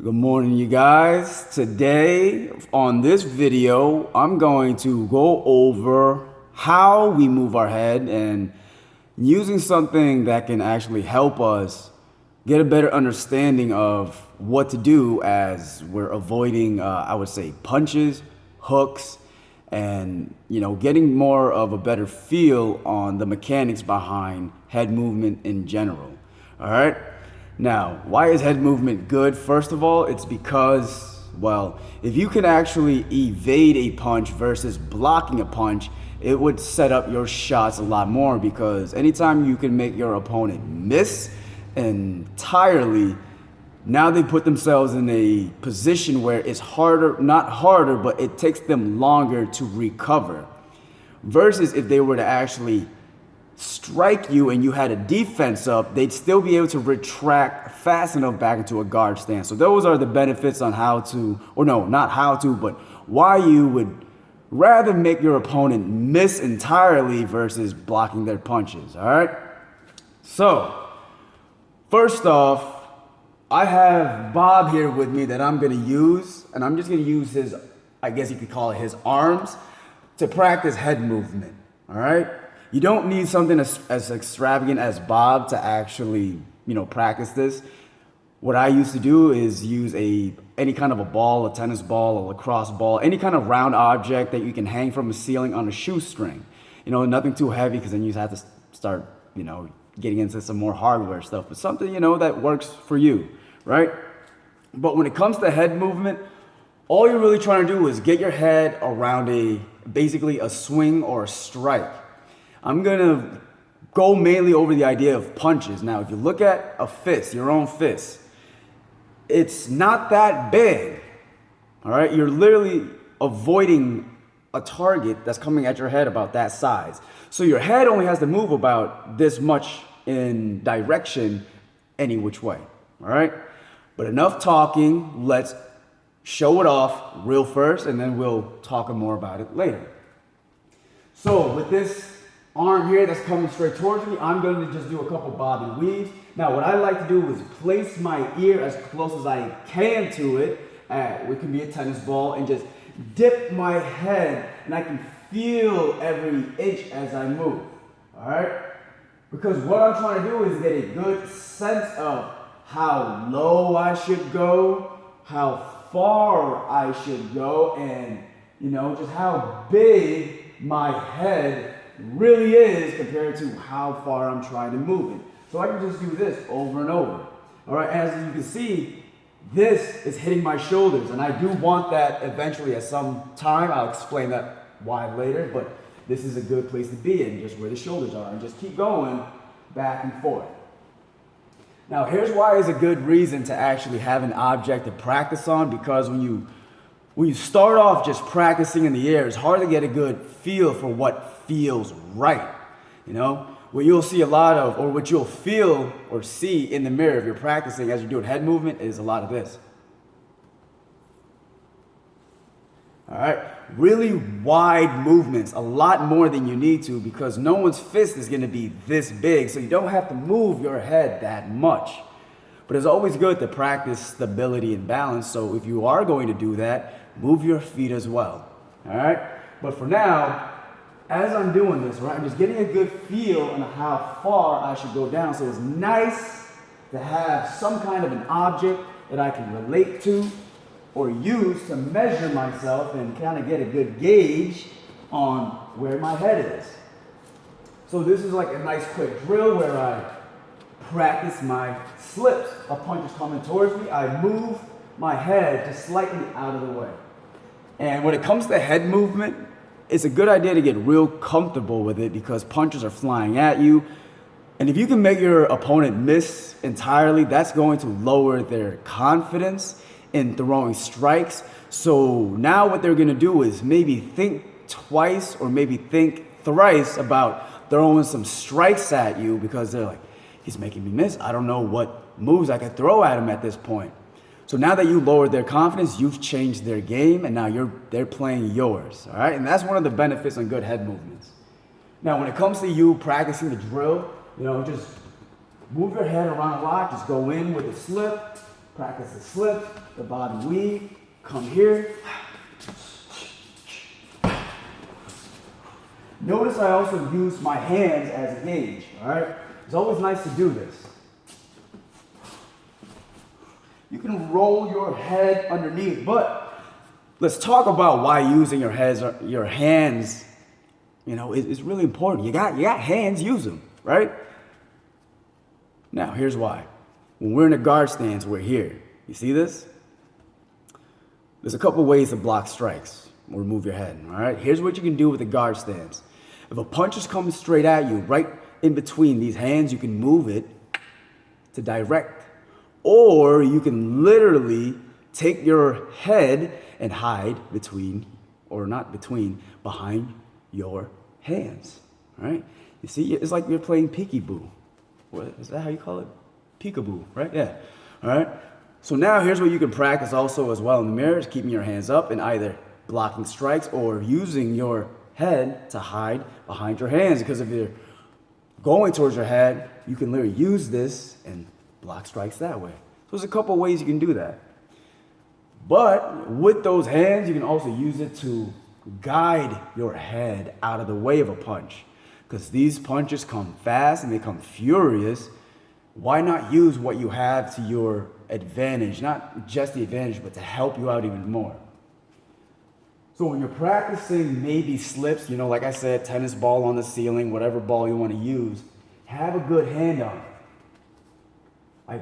Good morning, you guys. Today on this video, I'm going to go over how we move our head and using something that can actually help us get a better understanding of what to do as we're avoiding, I would say, punches, hooks, and getting more of a better feel on the mechanics behind head movement in general. All right. Now, why is head movement good? First of all, it's because, well, if you can actually evade a punch versus blocking a punch, it would set up your shots a lot more, because anytime you can make your opponent miss entirely, now they put themselves in a position where it's harder, not harder, but it takes them longer to recover. Versus if they were to actually strike you and you had a defense up, they'd still be able to retract fast enough back into a guard stance. So those are the benefits on how to, or no, not how to, but why you would rather make your opponent miss entirely versus blocking their punches. All right. So first off, I have Bob here with me that I'm going to use, and I'm just going to use his, I guess you could call it his arms, to practice head movement. All right. You don't need something as extravagant as Bob to actually, practice this. What I used to do is use any kind of a ball, a tennis ball, a lacrosse ball, any kind of round object that you can hang from a ceiling on a shoestring. Nothing too heavy, because then you have to start, getting into some more hardware stuff, but something, that works for you, right? But when it comes to head movement, all you're really trying to do is get your head around basically a swing or a strike. I'm going to go mainly over the idea of punches. Now, if you look at a fist, your own fist, it's not that big, all right? You're literally avoiding a target that's coming at your head about that size. So your head only has to move about this much in direction any which way, all right? But enough talking. Let's show it off real first, and then we'll talk more about it later. So with this arm here that's coming straight towards me, I'm going to just do a couple bob and weaves. Now, what I like to do is place my ear as close as I can to it, it could be a tennis ball, and just dip my head, and I can feel every inch as I move, all right? Because what I'm trying to do is get a good sense of how low I should go, how far I should go, and, just how big my head really is compared to how far I'm trying to move it. So I can just do this over and over. All right, as you can see, this is hitting my shoulders, and I do want that eventually at some time. I'll explain that why later, but this is a good place to be in, just where the shoulders are, and just keep going back and forth. Now, here's why it's a good reason to actually have an object to practice on, because when you start off just practicing in the air, it's hard to get a good feel for what feels right. What you'll see a lot of, or what you'll feel or see in the mirror if you're practicing as you're doing head movement, is a lot of this. All right, really wide movements, a lot more than you need to, because no one's fist is going to be this big, so you don't have to move your head that much. But it's always good to practice stability and balance, so if you are going to do that, move your feet as well. All right, but for now, as I'm doing this, right, I'm just getting a good feel on how far I should go down. So it's nice to have some kind of an object that I can relate to or use to measure myself and kind of get a good gauge on where my head is. So this is like a nice quick drill where I practice my slips. A punch is coming towards me, I move my head just slightly out of the way. And when it comes to head movement, it's a good idea to get real comfortable with it, because punches are flying at you. And if you can make your opponent miss entirely, that's going to lower their confidence in throwing strikes. So now what they're going to do is maybe think twice or maybe think thrice about throwing some strikes at you, because they're like, he's making me miss. I don't know what moves I could throw at him at this point. So now that you lowered their confidence, you've changed their game, and now they're playing yours, all right? And that's one of the benefits on good head movements. Now, when it comes to you practicing the drill, just move your head around a lot. Just go in with a slip, Practice the slip, the body weave, come here. Notice I also use my hands as a gauge, all right? It's always nice to do this. You can roll your head underneath, but let's talk about why using your hands, is really important. You got hands, use them, right? Now, here's why. When we're in a guard stance, we're here. You see this? There's a couple ways to block strikes or move your head, all right? Here's what you can do with a guard stance. If a punch is coming straight at you, right in between these hands, you can move it to direct. Or you can literally take your head and hide behind your hands, right? You see, it's like you're playing peekaboo. What is that how you call it? Peekaboo, right? Yeah, all right? So now here's what you can practice also as well in the mirror, is keeping your hands up and either blocking strikes or using your head to hide behind your hands. Because if you're going towards your head, you can literally use this and block strikes that way. So there's a couple ways you can do that. But with those hands, you can also use it to guide your head out of the way of a punch. Because these punches come fast and they come furious. Why not use what you have to your advantage? Not just the advantage, but to help you out even more. So when you're practicing maybe slips, like I said, tennis ball on the ceiling, whatever ball you want to use, have a good hand on it. I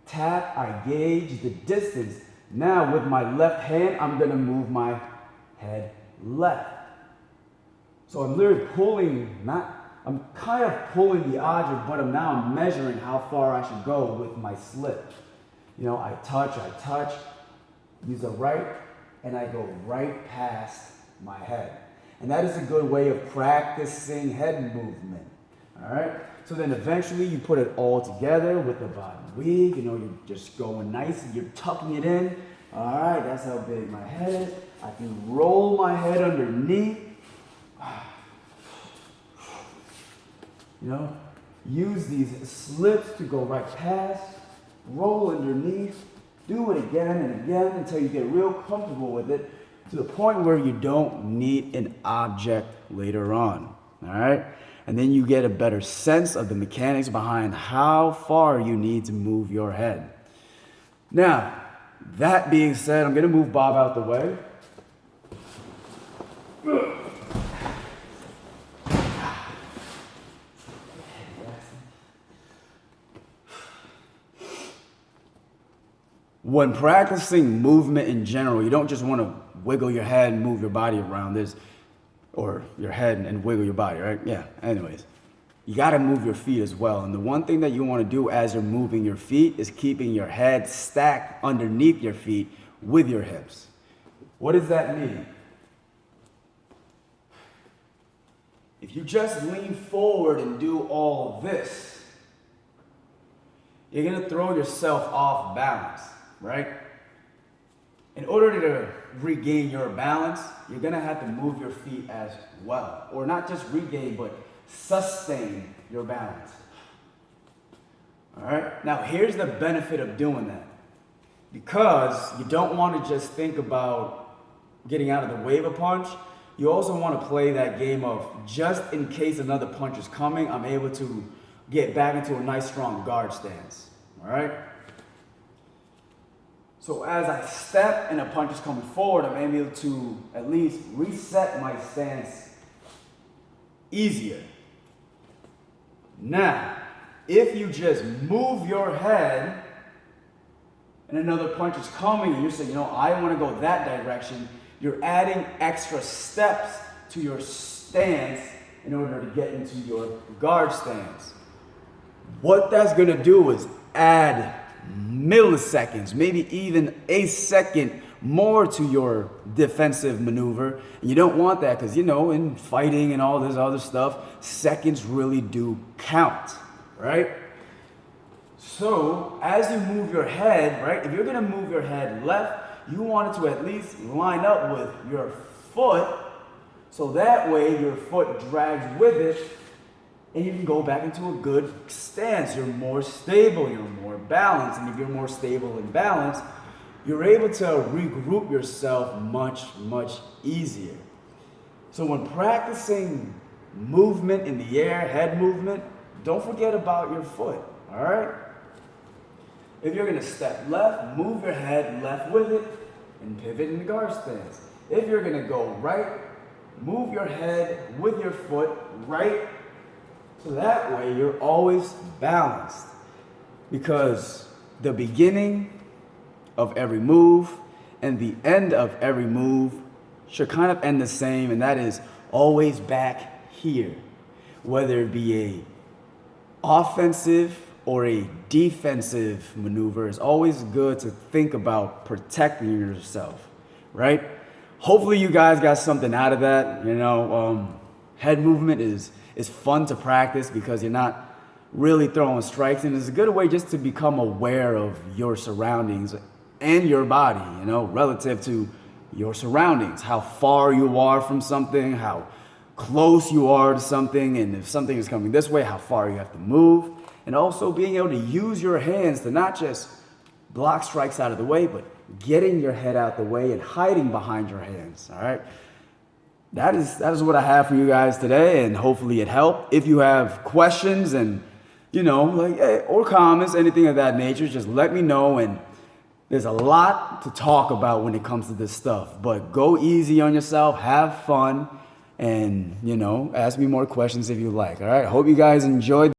tap, I gauge the distance. Now with my left hand, I'm going to move my head left. So I'm literally I'm kind of pulling the object, but I'm measuring how far I should go with my slip. I touch, use the right, and I go right past my head. And that is a good way of practicing head movement, all right? So then eventually you put it all together with the body weave, you're just going nice, and you're tucking it in. All right, that's how big my head is. I can roll my head underneath. Use these slips to go right past, roll underneath, do it again and again until you get real comfortable with it, to the point where you don't need an object later on, all right? And then you get a better sense of the mechanics behind how far you need to move your head. Now, that being said, I'm gonna move Bob out the way. When practicing movement in general, you don't just want to wiggle your head and move your body around or your head and wiggle your body, right? Yeah, anyways. You got to move your feet as well. And the one thing that you want to do as you're moving your feet is keeping your head stacked underneath your feet with your hips. What does that mean? If you just lean forward and do all this, you're going to throw yourself off balance, right? In order to regain your balance, you're going to have to move your feet as well. Or not just regain, but sustain your balance. All right? Now, here's the benefit of doing that. Because you don't want to just think about getting out of the way of a punch, you also want to play that game of, just in case another punch is coming, I'm able to get back into a nice strong guard stance. All right? So as I step and a punch is coming forward, I'm able to at least reset my stance easier. Now, if you just move your head and another punch is coming and you're saying, I want to go that direction, you're adding extra steps to your stance in order to get into your guard stance. What that's going to do is add milliseconds, maybe even a second more to your defensive maneuver. And you don't want that because, in fighting and all this other stuff, seconds really do count, right? So as you move your head, right, if you're going to move your head left, you want it to at least line up with your foot, so that way your foot drags with it and you can go back into a good stance. You're more stable, you're more balanced, and if you're more stable and balanced, you're able to regroup yourself much, much easier. So when practicing movement in the air, head movement, don't forget about your foot, all right? If you're gonna step left, move your head left with it and pivot in the guard stance. If you're gonna go right, move your head with your foot right, so that way you're always balanced. Because the beginning of every move and the end of every move should kind of end the same, and that is always back here. Whether it be a offensive or a defensive maneuver, it's always good to think about protecting yourself, right? Hopefully you guys got something out of that. Head movement is fun to practice because you're not really throwing strikes, and it's a good way just to become aware of your surroundings and your body, relative to your surroundings, how far you are from something, how close you are to something, and if something is coming this way, how far you have to move, and also being able to use your hands to not just block strikes out of the way, but getting your head out the way and hiding behind your hands, all right? That is what I have for you guys today, and hopefully it helped. If you have questions and, or comments, anything of that nature, just let me know. And there's a lot to talk about when it comes to this stuff, but go easy on yourself, have fun, and, ask me more questions if you like, all right? Hope you guys enjoyed